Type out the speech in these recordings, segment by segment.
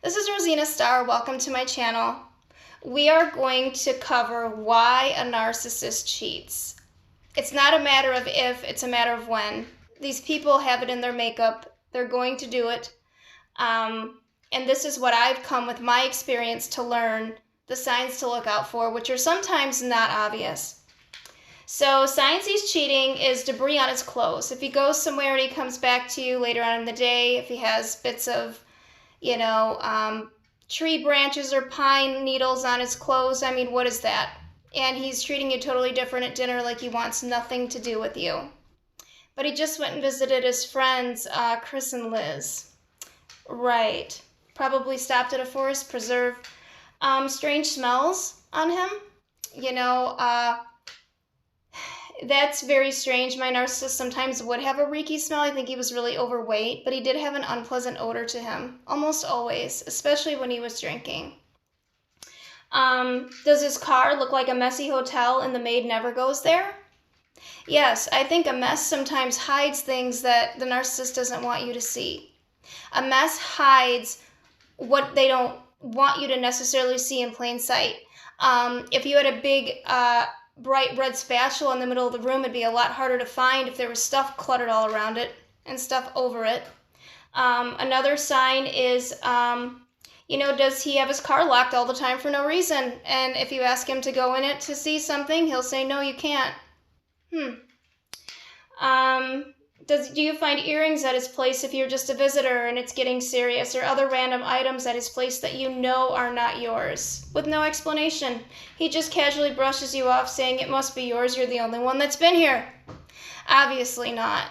This is Rosina Starr. Welcome to my channel. We are going to cover why a narcissist cheats. It's not a matter of if, it's a matter of when. These people have it in their makeup. They're going to do it. And this is what I've come with my experience to learn, the signs to look out for, which are sometimes not obvious. So signs he's cheating is debris on his clothes. If he goes somewhere and he comes back to you later on in the day, if he has bits of tree branches or pine needles on his clothes. I mean, what is that? And he's treating you totally different at dinner, like he wants nothing to do with you. But he just went and visited his friends, Chris and Liz. Right. Probably stopped at a forest preserve. Strange smells on him. That's very strange. My narcissist sometimes would have a reeky smell. I think he was really overweight, but he did have an unpleasant odor to him, almost always, especially when he was drinking. Does his car look like a messy hotel and the maid never goes there? Yes, I think a mess sometimes hides things that the narcissist doesn't want you to see. A mess hides what they don't want you to necessarily see in plain sight. If you had a big bright red spatula in the middle of the room, it'd be a lot harder to find if there was stuff cluttered all around it and stuff over it. Another sign is, does he have his car locked all the time for no reason? And if you ask him to go in it to see something, he'll say, no, you can't. Do you find earrings at his place if you're just a visitor and it's getting serious, or other random items at his place that you know are not yours? With no explanation. He just casually brushes you off, saying it must be yours, you're the only one that's been here. Obviously not.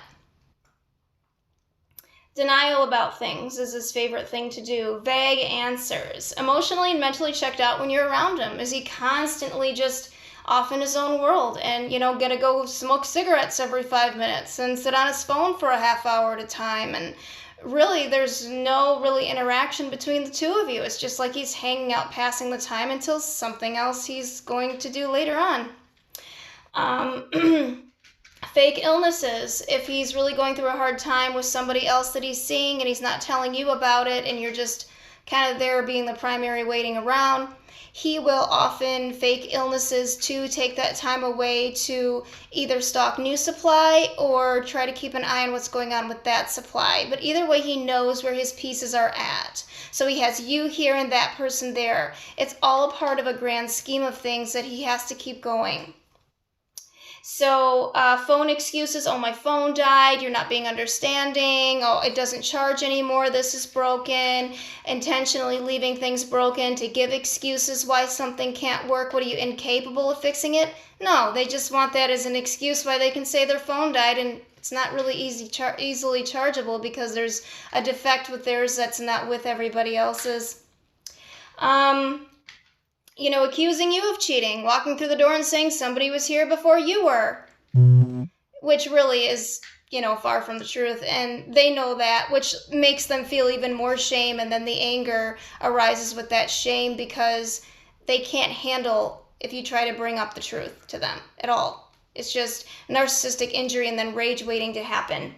Denial about things is his favorite thing to do. Vague answers. Emotionally and mentally checked out when you're around him. Is he constantly just off in his own world and, gonna go smoke cigarettes every 5 minutes and sit on his phone for a half hour at a time? And really, there's no really interaction between the two of you. It's just like he's hanging out, passing the time until something else he's going to do later on. Fake illnesses. If he's really going through a hard time with somebody else that he's seeing and he's not telling you about it and you're just kind of there being the primary waiting around, he will often fake illnesses to take that time away to either stock new supply or try to keep an eye on what's going on with that supply. But either way, he knows where his pieces are at. So he has you here and that person there. It's all a part of a grand scheme of things that he has to keep going. So phone excuses, oh, my phone died, you're not being understanding, oh, it doesn't charge anymore, this is broken, intentionally leaving things broken to give excuses why something can't work. What, are you incapable of fixing it? No, they just want that as an excuse why they can say their phone died, and it's not really easily chargeable because there's a defect with theirs that's not with everybody else's. Accusing you of cheating, walking through the door and saying somebody was here before you were, which really is, far from the truth. And they know that, which makes them feel even more shame. And then the anger arises with that shame because they can't handle if you try to bring up the truth to them at all. It's just narcissistic injury and then rage waiting to happen.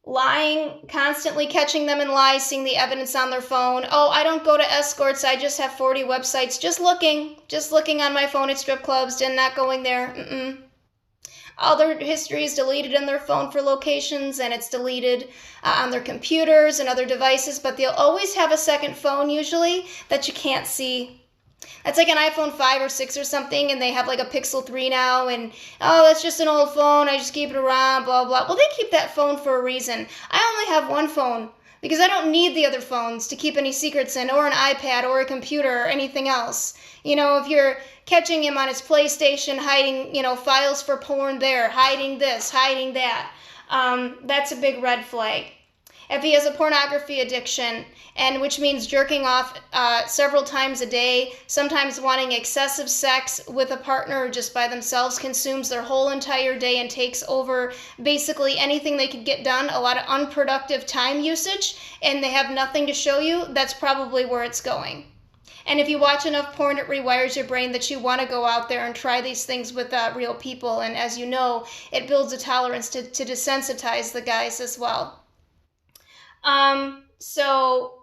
Lying, constantly catching them in lies, seeing the evidence on their phone. Oh, I don't go to escorts, I just have 40 websites. Just looking on my phone at strip clubs and not going there. All their history is deleted in their phone for locations, and it's deleted on their computers and other devices, but they'll always have a second phone usually that you can't see. That's like an iPhone 5 or 6 or something, and they have like a Pixel 3 now, and, oh, that's just an old phone, I just keep it around, blah, blah. Well, they keep that phone for a reason. I only have one phone because I don't need the other phones to keep any secrets in, or an iPad, or a computer, or anything else. If you're catching him on his PlayStation, hiding, files for porn there, hiding this, hiding that, that's a big red flag. If he has a pornography addiction, and which means jerking off several times a day, sometimes wanting excessive sex with a partner or just by themselves, consumes their whole entire day and takes over basically anything they could get done, a lot of unproductive time usage, and they have nothing to show you, that's probably where it's going. And if you watch enough porn, it rewires your brain that you want to go out there and try these things with real people. And as you know, it builds a tolerance to desensitize the guys as well. So,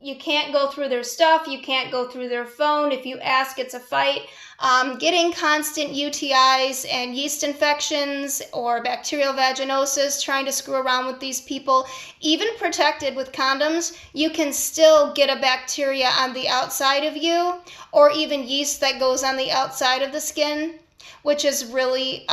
you can't go through their stuff. You can't go through their phone. If you ask, it's a fight. Getting constant UTIs and yeast infections or bacterial vaginosis, trying to screw around with these people, even protected with condoms, you can still get a bacteria on the outside of you, or even yeast that goes on the outside of the skin, which is really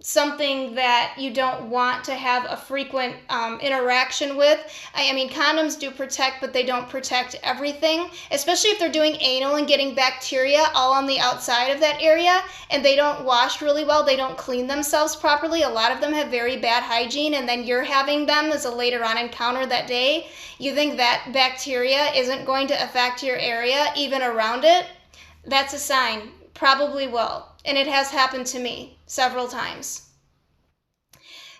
something that you don't want to have a frequent interaction with. I mean, condoms do protect, but they don't protect everything, especially if they're doing anal and getting bacteria all on the outside of that area, and they don't wash really well, they don't clean themselves properly. A lot of them have very bad hygiene, and then you're having them as a later on encounter that day. You think that bacteria isn't going to affect your area, even around it? That's a sign. Probably will. And it has happened to me several times.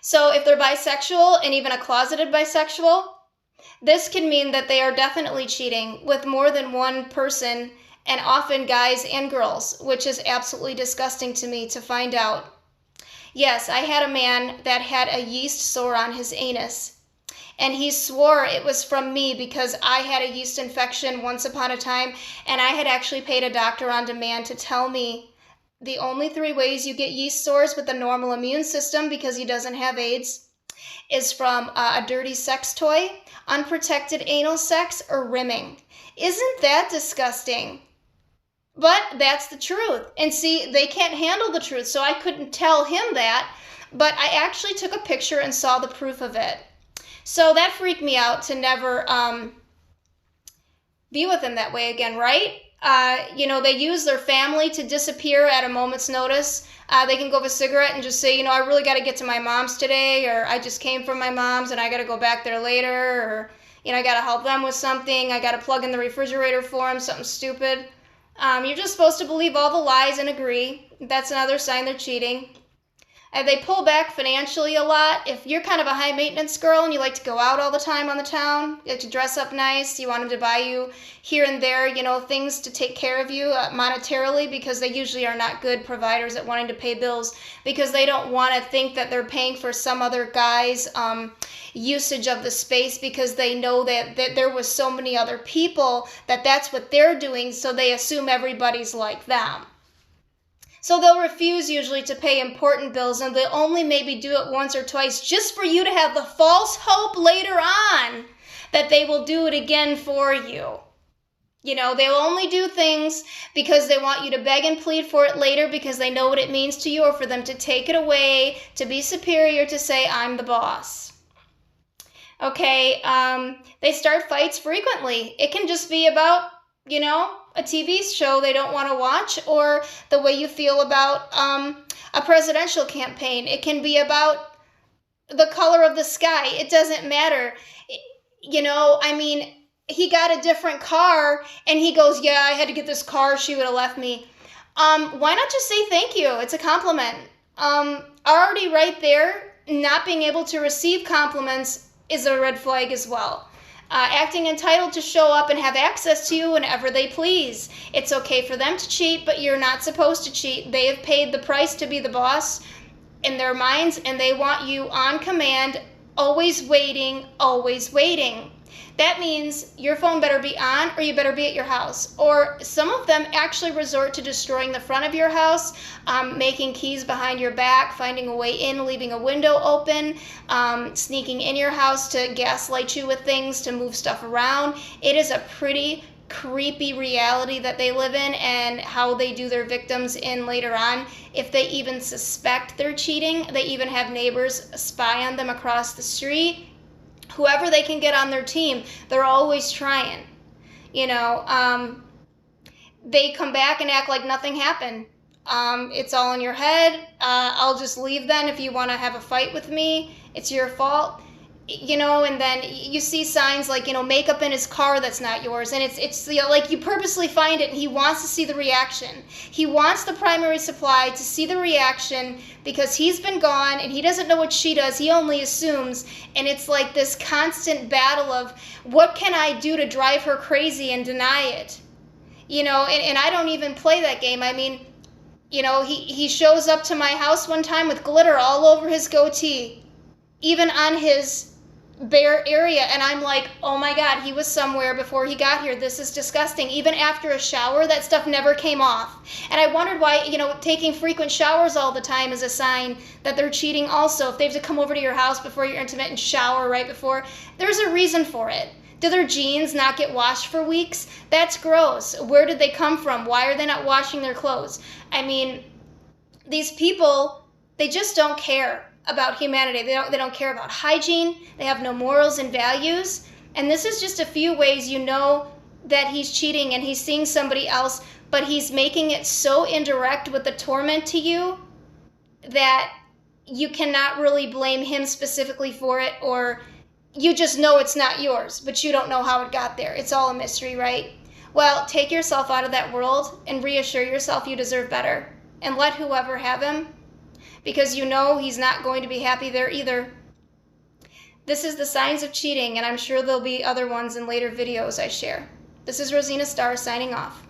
So if they're bisexual, and even a closeted bisexual, this can mean that they are definitely cheating with more than one person, and often guys and girls, which is absolutely disgusting to me to find out. Yes, I had a man that had a yeast sore on his anus, and he swore it was from me because I had a yeast infection once upon a time, and I had actually paid a doctor on demand to tell me the only 3 ways you get yeast sores with a normal immune system, because he doesn't have AIDS, is from a dirty sex toy, unprotected anal sex, or rimming. Isn't that disgusting? But that's the truth. And see, they can't handle the truth, so I couldn't tell him that, but I actually took a picture and saw the proof of it. So that freaked me out to never be with him that way again, right? They use their family to disappear at a moment's notice. They can go have a cigarette and just say, I really got to get to my mom's today, or I just came from my mom's and I got to go back there later, or, I got to help them with something. I got to plug in the refrigerator for them, something stupid. You're just supposed to believe all the lies and agree. That's another sign they're cheating. They pull back financially a lot. If you're kind of a high maintenance girl and you like to go out all the time on the town, you like to dress up nice, you want them to buy you here and there, things to take care of you monetarily, because they usually are not good providers at wanting to pay bills, because they don't want to think that they're paying for some other guy's usage of the space, because they know that there was so many other people that's what they're doing, so they assume everybody's like them. So they'll refuse usually to pay important bills, and they'll only maybe do it once or twice just for you to have the false hope later on that they will do it again for you. They'll only do things because they want you to beg and plead for it later, because they know what it means to you, or for them to take it away, to be superior, to say, I'm the boss. Okay, they start fights frequently. It can just be about, a TV show they don't want to watch, or the way you feel about a presidential campaign. It can be about the color of the sky. It doesn't matter. He got a different car, and he goes, yeah, I had to get this car. She would have left me. Why not just say thank you? It's a compliment. Already right there, not being able to receive compliments is a red flag as well. Acting entitled to show up and have access to you whenever they please. It's okay for them to cheat, but you're not supposed to cheat. They have paid the price to be the boss in their minds, and they want you on command, always waiting, always waiting. That means your phone better be on, or you better be at your house. Or some of them actually resort to destroying the front of your house, making keys behind your back, finding a way in, leaving a window open, sneaking in your house to gaslight you with things, to move stuff around. It is a pretty creepy reality that they live in, and how they do their victims in later on. If they even suspect they're cheating, they even have neighbors spy on them across the street. Whoever they can get on their team, they're always trying. They come back and act like nothing happened. It's all in your head. I'll just leave then if you want to have a fight with me. It's your fault. And then you see signs like, makeup in his car that's not yours. And it's like you purposely find it, and he wants to see the reaction. He wants the primary supply to see the reaction, because he's been gone and he doesn't know what she does. He only assumes. And it's like this constant battle of, what can I do to drive her crazy and deny it? And I don't even play that game. He shows up to my house one time with glitter all over his goatee, even on his bare area, and I'm like, oh my God, he was somewhere before he got here. This is disgusting. Even after a shower, that stuff never came off. And I wondered why, taking frequent showers all the time is a sign that they're cheating also. If they have to come over to your house before you're intimate and shower right before, there's a reason for it. Do their jeans not get washed for weeks? That's gross. Where did they come from? Why are they not washing their clothes? I mean, these people, they just don't care about humanity. They don't care about hygiene. They have no morals and values. And this is just a few ways you know that he's cheating and he's seeing somebody else, but he's making it so indirect with the torment to you that you cannot really blame him specifically for it, or you just know it's not yours, but you don't know how it got there. It's all a mystery, right? Well, take yourself out of that world and reassure yourself you deserve better. And let whoever have him, because you know he's not going to be happy there either. This is the signs of cheating, and I'm sure there'll be other ones in later videos I share. This is Rosina Starr signing off.